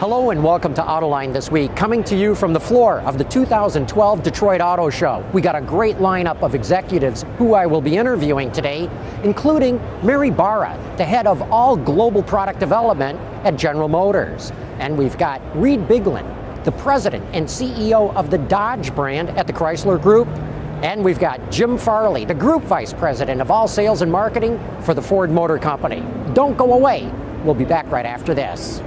Hello and welcome to Autoline this week, coming to you from the floor of the 2012 Detroit Auto Show. We got a great lineup of executives who I will be interviewing today, including Mary Barra, the head of all global product development at General Motors. And we've got Reid Bigland, the president and CEO of the Dodge brand at the Chrysler Group. And we've got Jim Farley, the group vice president of all sales and marketing for the Ford Motor Company. Don't go away. We'll be back right after this.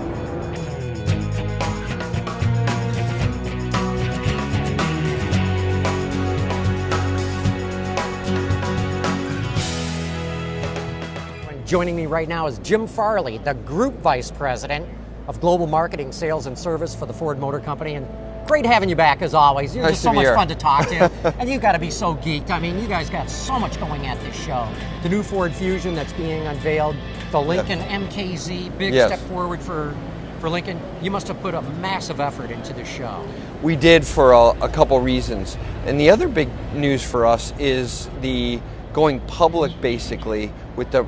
Joining me right now is Jim Farley, the Group Vice President of Global Marketing, Sales, and Service for the Ford Motor Company. And great having you back, as always. You're just so much fun to talk to. And you've got to be so geeked. I mean, you guys got so much going at this show. The new Ford Fusion that's being unveiled, the Lincoln MKZ, big step forward for Lincoln. You must have put a massive effort into this show. We did for a couple reasons. And the other big news for us is the going public, basically, with the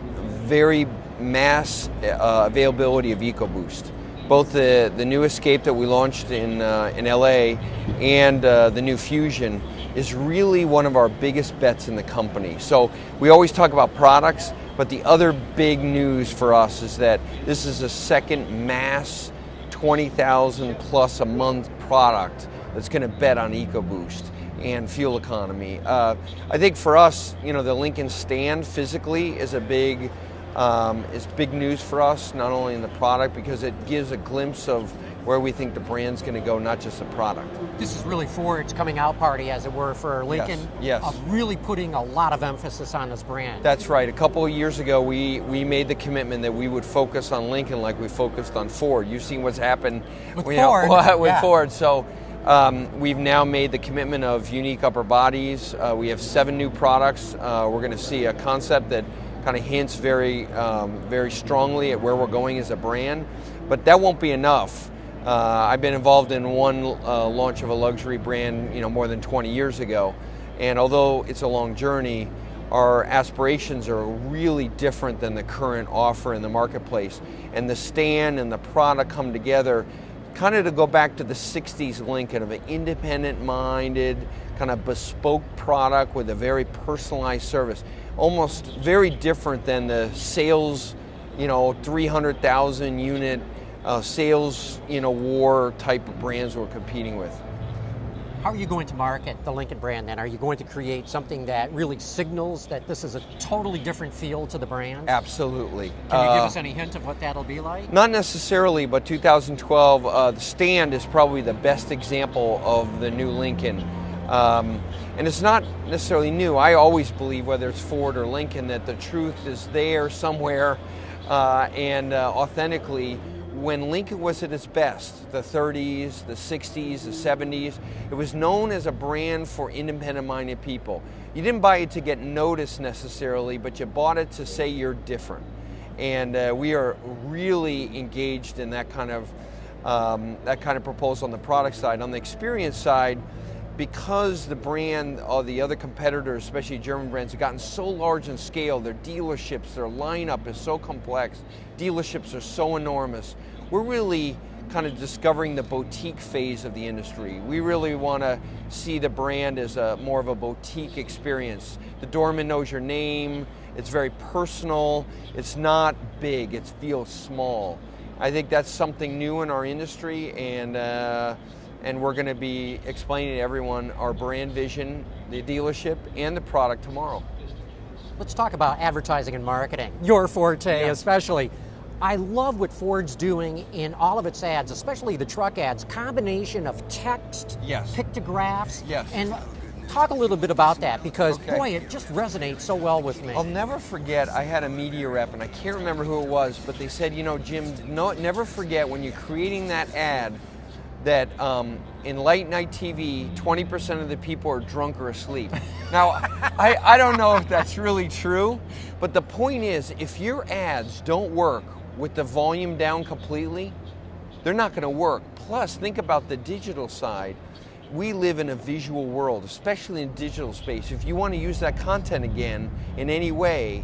very mass availability of EcoBoost. Both the new Escape that we launched in LA and the new Fusion is really one of our biggest bets in the company. So we always talk about products, but the other big news for us is that this is a second mass 20,000 plus a month product that's going to bet on EcoBoost and fuel economy. I think for us, you know, the Lincoln stand physically is a big news for us, not only in the product, because it gives a glimpse of where we think the brand's going to go, not just the product. This is really Ford's coming out party, as it were, for Lincoln. Yes. Of really putting a lot of emphasis on this brand. That's right. A couple of years ago, we made the commitment that we would focus on Lincoln like we focused on Ford. You've seen what's happened with Ford. With Ford. So we've now made the commitment of unique upper bodies. We have 7 new products. We're going to see a concept that kind of hints very strongly at where we're going as a brand, but that won't be enough. I've been involved in one launch of a luxury brand, more than 20 years ago, and although it's a long journey, our aspirations are really different than the current offer in the marketplace, and the stand and the product come together kind of to go back to the 60s Lincoln of an independent-minded, kind of bespoke product with a very personalized service. Almost very different than the sales, 300,000 unit sales, war type of brands we're competing with. How are you going to market the Lincoln brand then? Are you going to create something that really signals that this is a totally different feel to the brand? Absolutely. Can you give us any hint of what that'll be like? Not necessarily, but 2012, the stand is probably the best example of the new Lincoln. And it's not necessarily new. I always believe, whether it's Ford or Lincoln, that the truth is there somewhere and authentically. When Lincoln was at its best, the 30s, the 60s, the 70s, it was known as a brand for independent-minded people. You didn't buy it to get noticed necessarily, but you bought it to say you're different. And we are really engaged in that kind of proposal on the product side. On the experience side, because the brand or the other competitors, especially German brands, have gotten so large in scale, their dealerships, their lineup is so complex, dealerships are so enormous, we're really kind of discovering the boutique phase of the industry. We really want to see the brand as more of a boutique experience. The doorman knows your name, it's very personal, it's not big, it feels small. I think that's something new in our industry, and we're going to be explaining to everyone our brand vision, the dealership, and the product tomorrow. Let's talk about advertising and marketing, your forte especially. I love what Ford's doing in all of its ads, especially the truck ads, combination of text, pictographs, and talk a little bit about that, because boy, it just resonates so well with me. I'll never forget, I had a media rep, and I can't remember who it was, but they said, Jim, never forget when you're creating that ad that in late night TV, 20% of the people are drunk or asleep. Now, I don't know if that's really true, but the point is, if your ads don't work with the volume down completely, they're not going to work. Plus, think about the digital side. We live in a visual world, especially in digital space. If you want to use that content again in any way,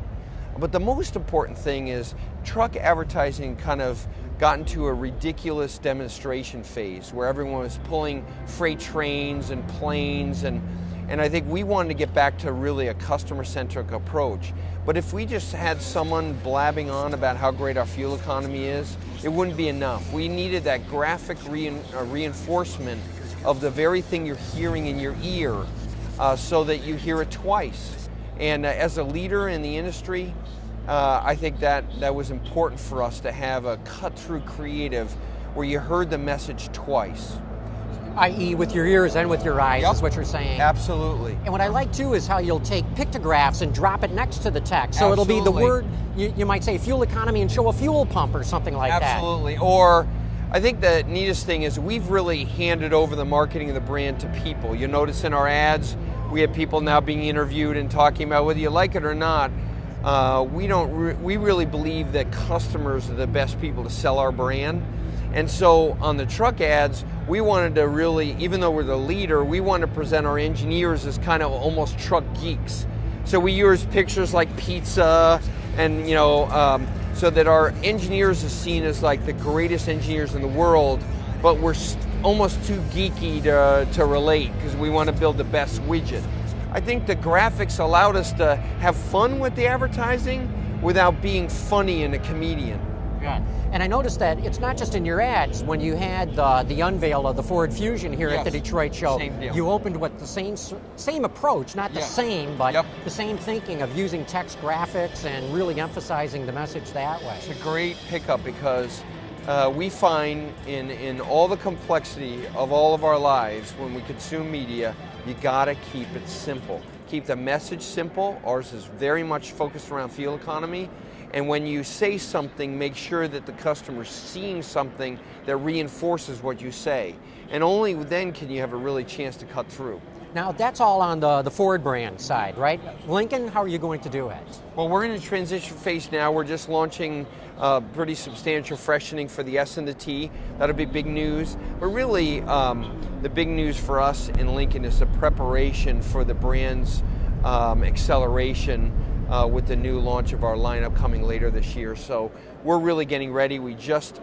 but the most important thing is truck advertising kind of gotten to a ridiculous demonstration phase where everyone was pulling freight trains and planes, and I think we wanted to get back to really a customer-centric approach. But if we just had someone blabbing on about how great our fuel economy is, it wouldn't be enough. We needed that graphic reinforcement of the very thing you're hearing in your ear, so that you hear it twice. And as a leader in the industry, I think that was important for us to have a cut-through creative where you heard the message twice. I.e. with your ears and with your eyes, Yep. is what you're saying. Absolutely. And what I like too is how you'll take pictographs and drop it next to the text. So it'll be the Absolutely. word, you might say fuel economy and show a fuel pump or something like that. Absolutely. Or I think the neatest thing is we've really handed over the marketing of the brand to people. You notice in our ads, we have people now being interviewed and talking about whether you like it or not. We really believe that customers are the best people to sell our brand. And so on the truck ads, we wanted to really, even though we're the leader, we want to present our engineers as kind of almost truck geeks. So we use pictures like pizza and, so that our engineers are seen as like the greatest engineers in the world, but we're almost too geeky to relate because we want to build the best widget. I think the graphics allowed us to have fun with the advertising without being funny and a comedian. Yeah. And I noticed that it's not just in your ads. When you had the unveil of the Ford Fusion here at the Detroit show, Same deal. you opened with the same approach, not the same, but the same thinking of using text graphics and really emphasizing the message that way. It's a great pickup because we find in all the complexity of all of our lives when we consume media, you gotta keep it simple. Keep the message simple. Ours is very much focused around fuel economy. And when you say something, make sure that the customer's seeing something that reinforces what you say. And only then can you have a really chance to cut through. Now that's all on the Ford brand side, right? Lincoln, how are you going to do it? Well, we're in a transition phase now. We're just launching pretty substantial freshening for the S and the T. That'll be big news. But really, the big news for us in Lincoln is the preparation for the brand's acceleration with the new launch of our lineup coming later this year. So we're really getting ready. We just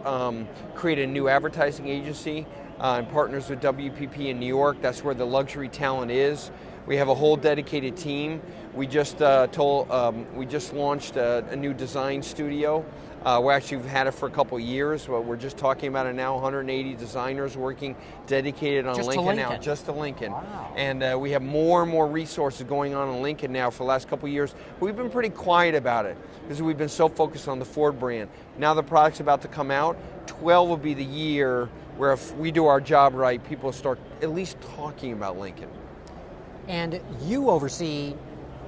created a new advertising agency and partners with WPP in New York. That's where the luxury talent is. We have a whole dedicated team. We just launched a new design studio. We've had it for a couple of years, but we're just talking about it now. 180 designers working dedicated on Lincoln now, just to Lincoln. Wow. And we have more and more resources going on in Lincoln now for the last couple of years. We've been pretty quiet about it because we've been so focused on the Ford brand. Now the product's about to come out. 12 will be the year where if we do our job right, people start at least talking about Lincoln. And you oversee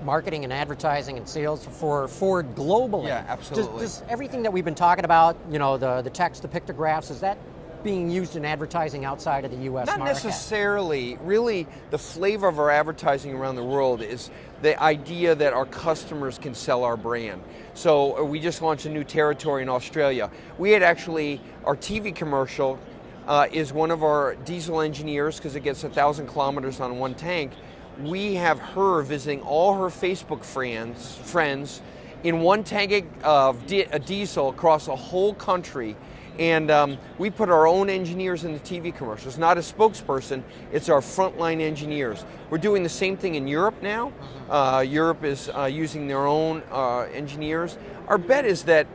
marketing and advertising and sales for Ford globally. Yeah, absolutely. Does everything that we've been talking about, the text, the pictographs, is that being used in advertising outside of the U.S. Not market? necessarily. Really, the flavor of our advertising around the world is the idea that our customers can sell our brand. So we just launched a new territory in Australia. We had actually, our TV commercial is one of our diesel engineers, because it gets 1,000 kilometers on one tank. We have her visiting all her Facebook friends in one tank of diesel across a whole country. And we put our own engineers in the TV commercials. Not a spokesperson, it's our frontline engineers. We're doing the same thing in Europe now. Europe is using their own engineers. Our bet is that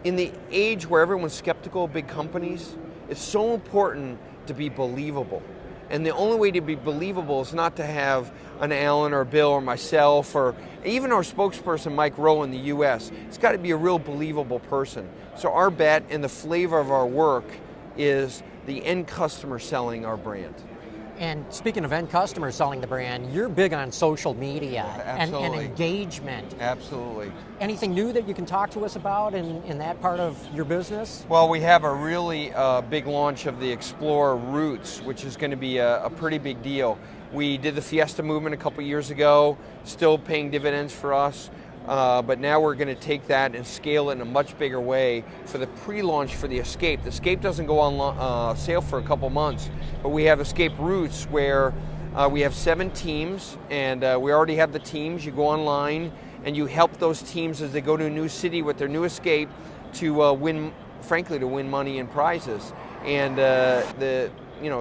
in the age where everyone's skeptical of big companies, it's so important to be believable. And the only way to be believable is not to have an Alan or Bill or myself or even our spokesperson Mike Rowe in the US. It's got to be a real believable person. So our bet and the flavor of our work is the end customer selling our brand. And speaking of end customers selling the brand, you're big on social media and engagement. Absolutely. Anything new that you can talk to us about in that part of your business? Well, we have a really big launch of the Explorer Roots, which is going to be a pretty big deal. We did the Fiesta movement a couple years ago, still paying dividends for us. But now we're going to take that and scale it in a much bigger way for the pre-launch for the Escape. The Escape doesn't go on sale for a couple months, but we have Escape Roots where we have 7 teams, and we already have the teams. You go online and you help those teams as they go to a new city with their new Escape to win frankly, to win money and prizes. And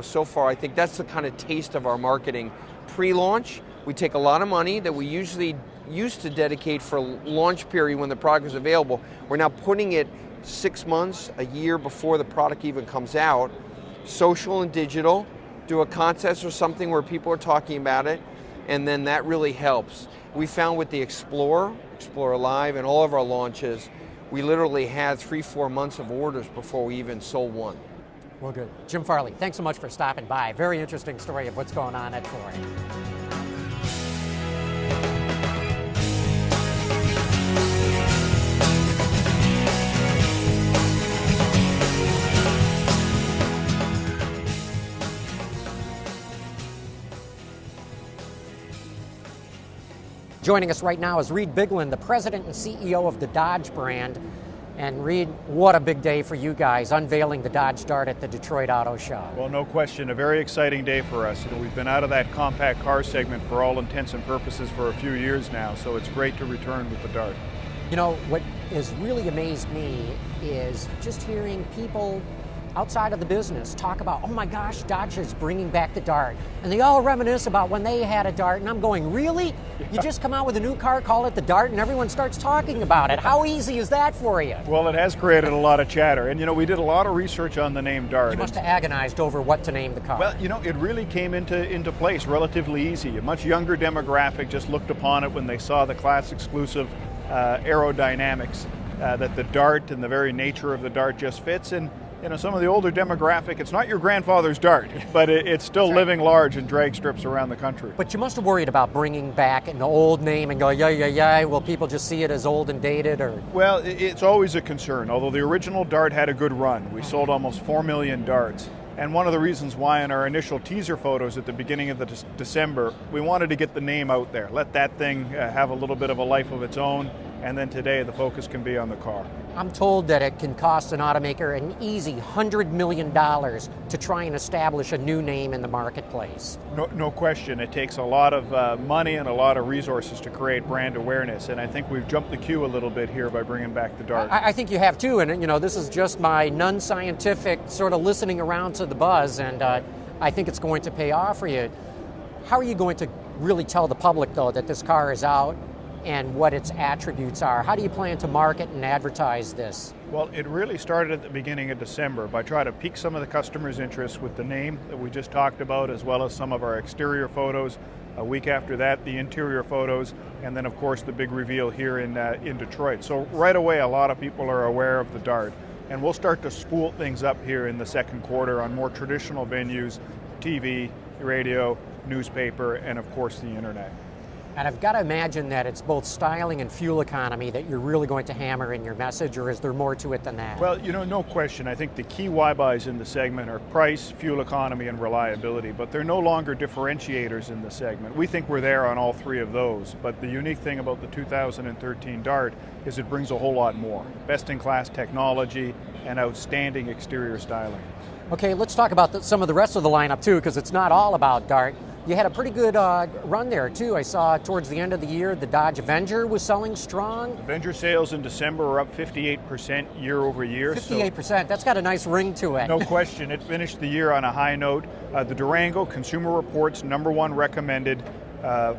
so far, I think that's the kind of taste of our marketing. Pre-launch, we take a lot of money that we usually used to dedicate for launch period when the product is available. We're now putting it 6 months, a year before the product even comes out. Social and digital, do a contest or something where people are talking about it, and then that really helps. We found with the Explorer Live, and all of our launches, we literally had 3-4 months of orders before we even sold one. Well, good. Jim Farley, thanks so much for stopping by. Very interesting story of what's going on at Ford. Joining us right now is Reid Bigland, the president and CEO of the Dodge brand. And Reid, what a big day for you guys, unveiling the Dodge Dart at the Detroit Auto Show. Well, no question, a very exciting day for us. We've been out of that compact car segment for all intents and purposes for a few years now, so it's great to return with the Dart. You know, what has really amazed me is just hearing people outside of the business talk about, oh my gosh, Dodge is bringing back the Dart. And they all reminisce about when they had a Dart, and I'm going, really? You just come out with a new car, call it the Dart, and everyone starts talking about it. How easy is that for you? Well, it has created a lot of chatter. And we did a lot of research on the name Dart. You must have agonized over what to name the car. Well, it really came into place relatively easy. A much younger demographic just looked upon it when they saw the class exclusive aerodynamics that the Dart and the very nature of the Dart just fits. And some of the older demographic, it's not your grandfather's Dart, but it's still living large in drag strips around the country. But you must have worried about bringing back an old name and go, yeah, will people just see it as old and dated? Or? Well, it's always a concern. Although the original Dart had a good run. We sold almost 4 million Darts. And one of the reasons why in our initial teaser photos at the beginning of December, we wanted to get the name out there, let that thing have a little bit of a life of its own, and then today the focus can be on the car. I'm told that it can cost an automaker an easy $100 million to try and establish a new name in the marketplace. No question. It takes a lot of money and a lot of resources to create brand awareness, and I think we've jumped the queue a little bit here by bringing back the Dart. I think you have too, and this is just my non-scientific sort of listening around to the buzz, and I think it's going to pay off for you. How are you going to really tell the public, though, that this car is out and what its attributes are? How do you plan to market and advertise this? Well, it really started at the beginning of December by trying to pique some of the customers' interest with the name that we just talked about, as well as some of our exterior photos. A week after that, the interior photos, and then, of course, the big reveal here in Detroit. So right away, a lot of people are aware of the Dart. And we'll start to spool things up here in the second quarter on more traditional venues, TV, radio, newspaper, and of course the internet. And I've got to imagine that it's both styling and fuel economy that you're really going to hammer in your message, or is there more to it than that? Well, no question. I think the key why-buys in the segment are price, fuel economy, and reliability, but they're no longer differentiators in the segment. We think we're there on all three of those, but the unique thing about the 2013 Dart is it brings a whole lot more. Best-in-class technology and outstanding exterior styling. Okay, let's talk about some of the rest of the lineup too, because it's not all about Dart. You had a pretty good run there too. I saw towards the end of the year the Dodge Avenger was selling strong. Avenger sales in December were up 58% year over year. 58%, that's got a nice ring to it. No question, it finished the year on a high note. The Durango, Consumer Reports #1 recommended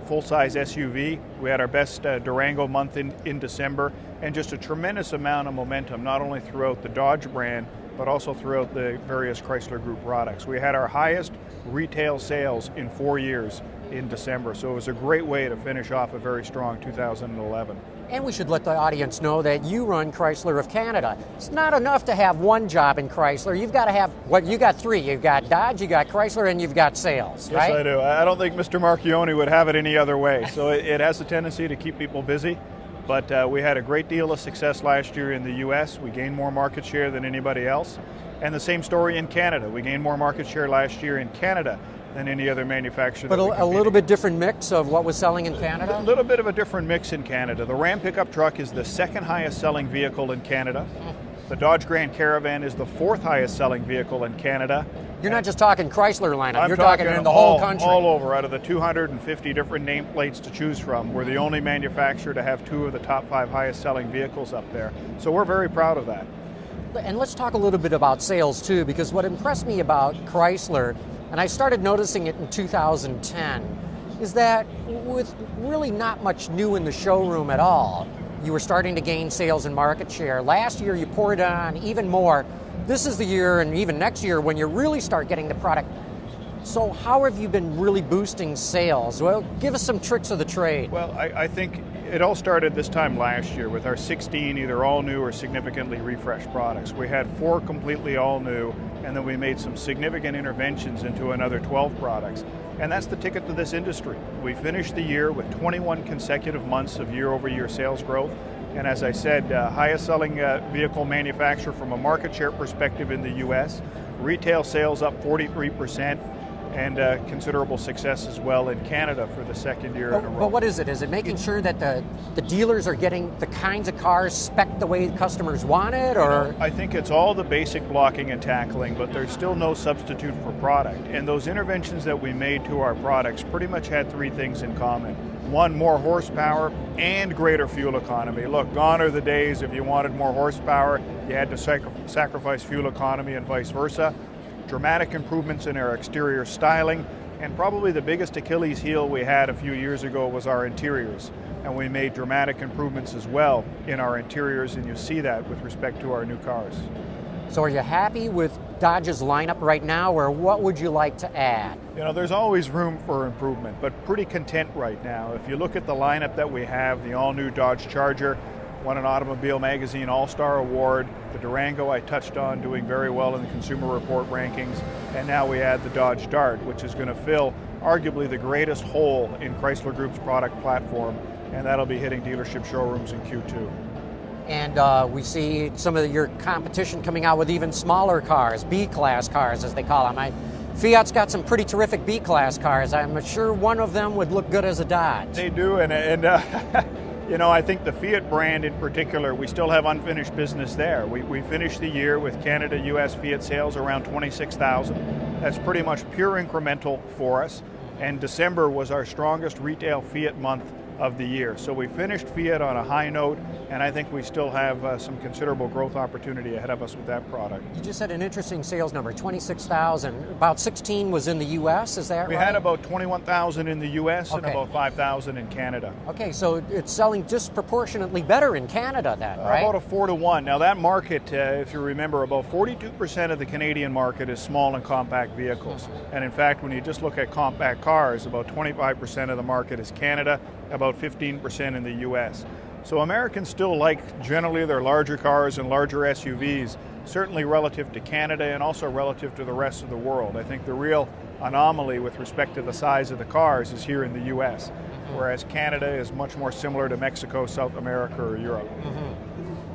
full-size SUV. We had our best Durango month in December, and just a tremendous amount of momentum, not only throughout the Dodge brand, but also throughout the various Chrysler Group products. We had our highest retail sales in 4 years in December, so it was a great way to finish off a very strong 2011. And we should let the audience know that you run Chrysler of Canada. It's not enough to have one job in Chrysler. You've got to have, you got three. You've got Dodge, you got Chrysler, and you've got sales, right? Yes, I do. I don't think Mr. Marchione would have it any other way. So it has a tendency to keep people busy. But we had a great deal of success last year in the U.S. We gained more market share than anybody else. And the same story in Canada. We gained more market share last year in Canada than any other manufacturer. But a little bit different mix of what was selling in Canada? A little bit of a different mix in Canada. The Ram pickup truck is the second highest selling vehicle in Canada. The Dodge Grand Caravan is the fourth highest selling vehicle in Canada. You're not just talking Chrysler lineup, you're talking in the whole country. All over, out of the 250 different nameplates to choose from. We're the only manufacturer to have 2 of the top 5 highest selling vehicles up there. So we're very proud of that. And let's talk a little bit about sales too, because what impressed me about Chrysler, and I started noticing it in 2010, is that with really not much new in the showroom at all, you were starting to gain sales and market share. Last year you poured on even more. This is the year, and even next year, when you really start getting the product. So how have you been really boosting sales? Well, give us some tricks of the trade. Well, I think it all started this time last year with our 16 either all new or significantly refreshed products. We had 4 completely all new, and then we made some significant interventions into another 12 products. And that's the ticket to this industry. We finished the year with 21 consecutive months of year-over-year sales growth. And as I said, highest selling vehicle manufacturer from a market share perspective in the US. Retail sales up 43%. And considerable success as well in Canada for the second year in a row. But what is it? Is it making sure that the dealers are getting the kinds of cars spec'd the way customers want it, or? I think it's all the basic blocking and tackling, but there's still no substitute for product. And those interventions that we made to our products pretty much had 3 things in common. 1, more horsepower and greater fuel economy. Look, gone are the days if you wanted more horsepower, you had to sacrifice fuel economy and vice versa. Dramatic improvements in our exterior styling, and probably the biggest Achilles heel we had a few years ago was our interiors. And we made dramatic improvements as well in our interiors, and you see that with respect to our new cars. So are you happy with Dodge's lineup right now, or what would you like to add? You know, there's always room for improvement, but pretty content right now. If you look at the lineup that we have, the all-new Dodge Charger won an Automobile Magazine All-Star Award. The Durango I touched on, doing very well in the Consumer Report rankings. And now we add the Dodge Dart, which is going to fill arguably the greatest hole in Chrysler Group's product platform, and that'll be hitting dealership showrooms in Q2. And we see some of your competition coming out with even smaller cars, B-class cars as they call them. Fiat's got some pretty terrific B-class cars. I'm sure one of them would look good as a Dodge. They do, and you know, I think the Fiat brand in particular, we still have unfinished business there. We finished the year with Canada-US Fiat sales around 26,000. That's pretty much pure incremental for us. And December was our strongest retail Fiat month of the year. So we finished Fiat on a high note, and I think we still have some considerable growth opportunity ahead of us with that product. You just had an interesting sales number, 26,000. About 16 was in the U.S., is that right? We had about 21,000 in the U.S. and about 5,000 in Canada. Okay, so it's selling disproportionately better in Canada then, right? About a 4-to-1. Now that market, if you remember, about 42% of the Canadian market is small and compact vehicles. And in fact, when you just look at compact cars, about 25% of the market is Canada, about 15% in the U.S. So Americans still like generally their larger cars and larger SUVs, certainly relative to Canada and also relative to the rest of the world. I think the real anomaly with respect to the size of the cars is here in the U.S., whereas Canada is much more similar to Mexico, South America, or Europe.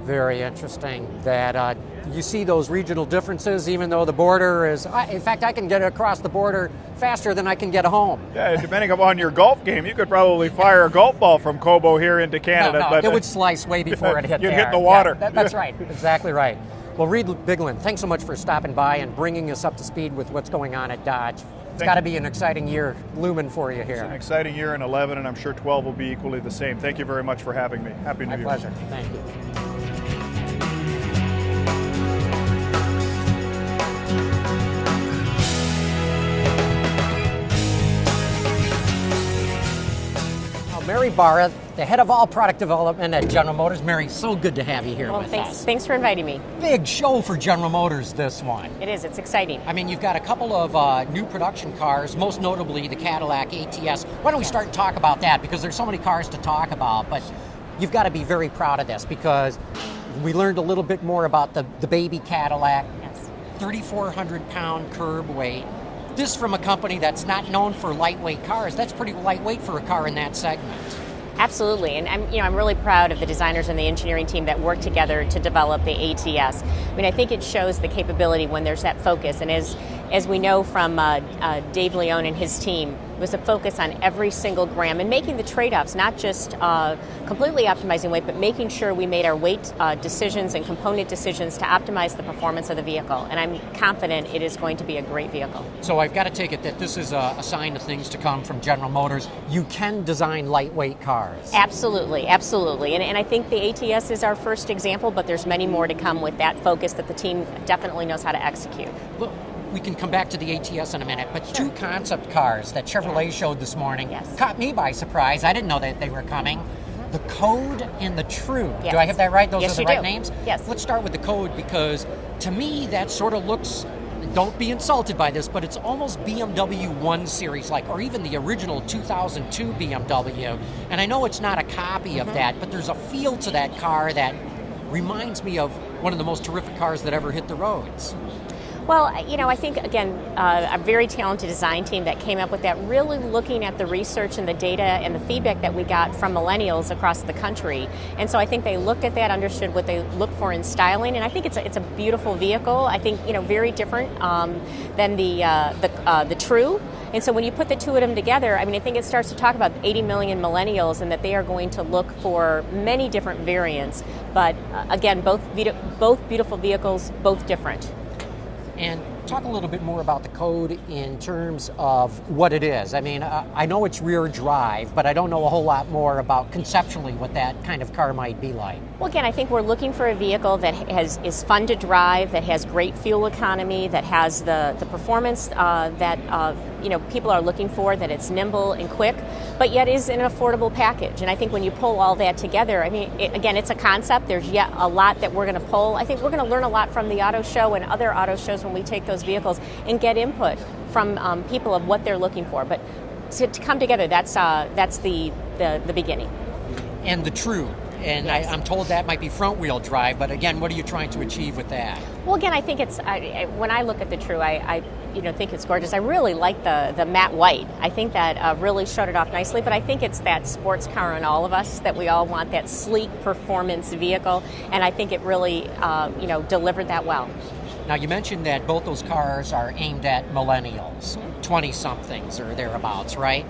Very interesting that you see those regional differences, even though the border is, in fact, I can get across the border faster than I can get home. Yeah, depending upon your golf game, you could probably fire a golf ball from Cobo here into Canada. No, but it would slice way before it hit You'd there. hit the water. Yeah, that's right, exactly right. Well, Reid Bigland, thanks so much for stopping by and bringing us up to speed with what's going on at Dodge. It's got to be an exciting year looming for you here. It's an exciting year in 11, and I'm sure 12 will be equally the same. Thank you very much for having me. Happy New Year. My pleasure. Thank you. Mary Barra, the head of all product development at General Motors. Mary, so good to have you here with us. Thanks for inviting me. Big show for General Motors, this one. It is, it's exciting. I mean, you've got a couple of new production cars, most notably the Cadillac ATS. Why don't we start to talk about that, because there's so many cars to talk about, but you've got to be very proud of this, because we learned a little bit more about the baby Cadillac. Yes. 3,400 pound curb weight. This from a company that's not known for lightweight cars. That's pretty lightweight for a car in that segment. Absolutely, and I'm really proud of the designers and the engineering team that worked together to develop the ATS. I mean, I think it shows the capability when there's that focus, and as we know from Dave Leone and his team, It was a focus on every single gram and making the trade-offs, not just completely optimizing weight, but making sure we made our weight decisions and component decisions to optimize the performance of the vehicle. And I'm confident it is going to be a great vehicle. So I've got to take it that this is a sign of things to come from General Motors. You can design lightweight cars. Absolutely, absolutely. And I think the ATS is our first example, but there's many more to come with that focus that the team definitely knows how to execute. Look, we can come back to the ATS in a minute, but Sure. two concept cars that Chevrolet showed this morning caught me by surprise. I didn't know that they were coming. The Code and the True. Yes. Do I have that right? Those Yes, are the you right do. names? Yes. Let's start with the Code, because to me that sort of looks, don't be insulted by this, but it's almost BMW 1 Series like, or even the original 2002 BMW. And I know it's not a copy of that, but there's a feel to that car that reminds me of one of the most terrific cars that ever hit the roads. Well, I think, again, a very talented design team that came up with that, really looking at the research and the data and the feedback that we got from millennials across the country. And so I think they looked at that, understood what they look for in styling, and I think it's a beautiful vehicle. I think, very different than the True. And so when you put the two of them together, I think it starts to talk about 80 million millennials and that they are going to look for many different variants. But again, both beautiful vehicles, both different. And talk a little bit more about the Code in terms of what it is. I know it's rear drive, but I don't know a whole lot more about conceptually what that kind of car might be like. Well, again, I think we're looking for a vehicle that is fun to drive, that has great fuel economy, that has the performance that people are looking for, that it's nimble and quick, but yet is an affordable package. And I think when you pull all that together, again, it's a concept. There's yet a lot that we're going to pull. I think we're going to learn a lot from the auto show and other auto shows when we take those vehicles and get input from people of what they're looking for. But to come together, that's the beginning. And the True. And yes. I'm told that might be front-wheel drive, but again, what are you trying to achieve with that? Well, again, I think when I look at the True, I think it's gorgeous. I really like the matte white. I think that really showed it off nicely, but I think it's that sports car in all of us that we all want, that sleek performance vehicle, and I think it really, delivered that well. Now, you mentioned that both those cars are aimed at millennials, 20-somethings or thereabouts, right?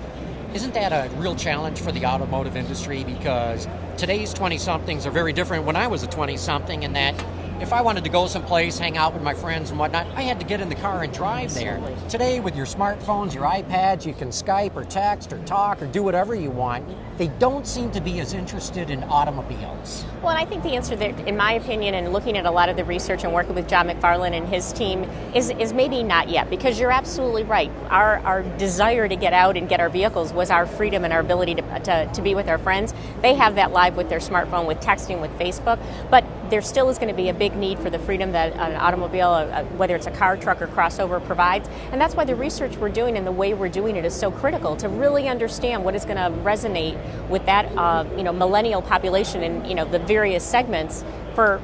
Isn't that a real challenge for the automotive industry? Because today's 20-somethings are very different. When I was a 20-something, in that if I wanted to go someplace, hang out with my friends and whatnot, I had to get in the car and drive there. Absolutely. Today, with your smartphones, your iPads, you can Skype or text or talk or do whatever you want. They don't seem to be as interested in automobiles. Well, and I think the answer there, in my opinion, and looking at a lot of the research and working with John McFarlane and his team, is maybe not yet, because you're absolutely right. Our desire to get out and get our vehicles was our freedom and our ability to be with our friends. They have that live with their smartphone, with texting, with Facebook, but there still is going to be a big need for the freedom that an automobile, whether it's a car, truck, or crossover, provides. And that's why the research we're doing and the way we're doing it is so critical, to really understand what is going to resonate with that millennial population and the various segments for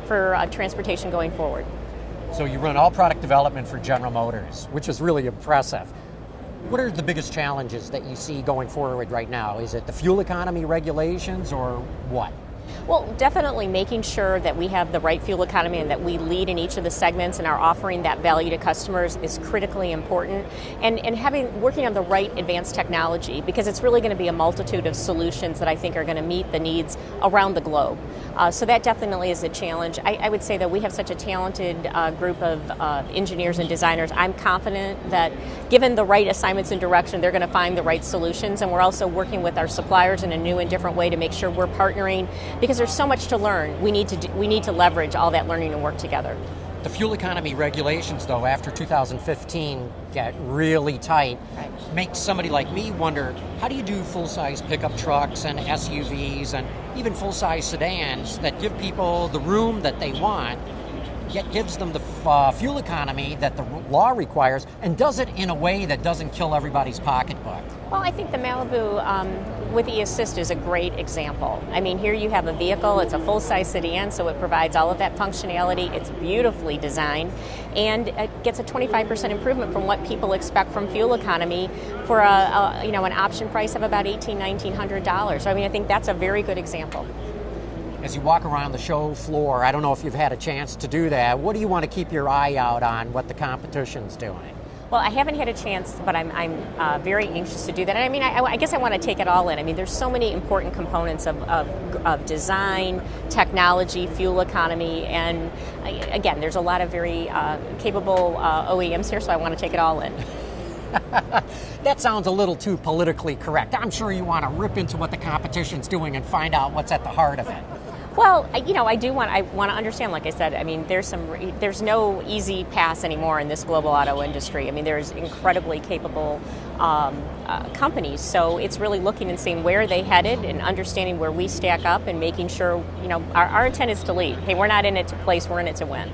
transportation going forward. So you run all product development for General Motors, which is really impressive. What are the biggest challenges that you see going forward right now? Is it the fuel economy regulations or what? Well, definitely making sure that we have the right fuel economy and that we lead in each of the segments and are offering that value to customers is critically important. And working on the right advanced technology, because it's really going to be a multitude of solutions that I think are going to meet the needs around the globe. So that definitely is a challenge. I would say that we have such a talented group of engineers and designers. I'm confident that given the right assignments and direction, they're going to find the right solutions. And we're also working with our suppliers in a new and different way to make sure we're partnering, because there's so much to learn. We need to leverage all that learning and work together. The fuel economy regulations, though, after 2015 get really tight, Right. Makes somebody like me wonder, how do you do full-size pickup trucks and SUVs and even full-size sedans that give people the room that they want, yet gives them the fuel economy that the law requires, and does it in a way that doesn't kill everybody's pocketbook? Well, I think the Malibu with e-assist is a great example. I mean, here you have a vehicle, it's a full-size sedan, so it provides all of that functionality. It's beautifully designed, and it gets a 25% improvement from what people expect from fuel economy for an option price of about $1,900. So I think that's a very good example. As you walk around the show floor, I don't know if you've had a chance to do that, what do you want to keep your eye out on, what the competition's doing? Well, I haven't had a chance, but I'm very anxious to do that. And I mean, I guess I want to take it all in. I mean, there's so many important components of design, technology, fuel economy, and again, there's a lot of very capable OEMs here, so I want to take it all in. That sounds a little too politically correct. I'm sure you want to rip into what the competition's doing and find out what's at the heart of it. Well, you know, I want to understand, like I said, I mean, there's no easy pass anymore in this global auto industry. I mean, there's incredibly capable companies, so it's really looking and seeing where they headed and understanding where we stack up and making sure, you know, our intent is to lead. Hey, we're not in it to place, we're in it to win.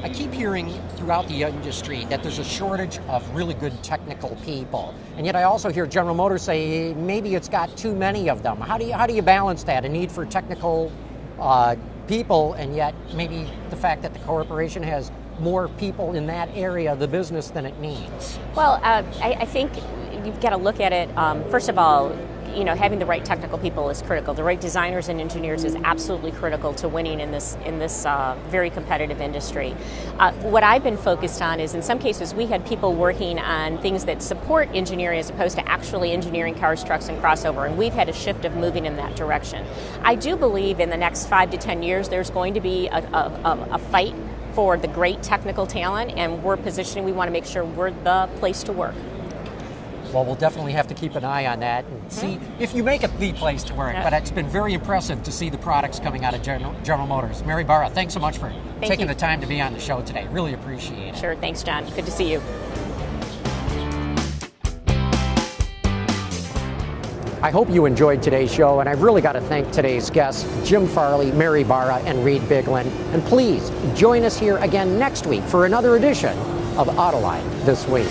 I keep hearing throughout the industry that there's a shortage of really good technical people, and yet I also hear General Motors say maybe it's got too many of them. How do you balance that, a need for technical people, and yet maybe the fact that the corporation has more people in that area of the business than it needs? Well, I think you've got to look at it, first of all, you know, having the right technical people is critical. The right designers and engineers is absolutely critical to winning in this very competitive industry. What I've been focused on is, in some cases, we had people working on things that support engineering as opposed to actually engineering cars, trucks, and crossover, and we've had a shift of moving in that direction. I do believe in the next 5 to 10 years there's going to be a fight for the great technical talent, and we're positioning, we want to make sure we're the place to work. Well, we'll definitely have to keep an eye on that and see if you make it the place to work. But it's been very impressive to see the products coming out of General Motors. Mary Barra, thanks so much for taking the time to be on the show today. Really appreciate it. Sure, thanks, John. Good to see you. I hope you enjoyed today's show, and I've really got to thank today's guests, Jim Farley, Mary Barra, and Reid Bigland. And please join us here again next week for another edition of Autoline This Week.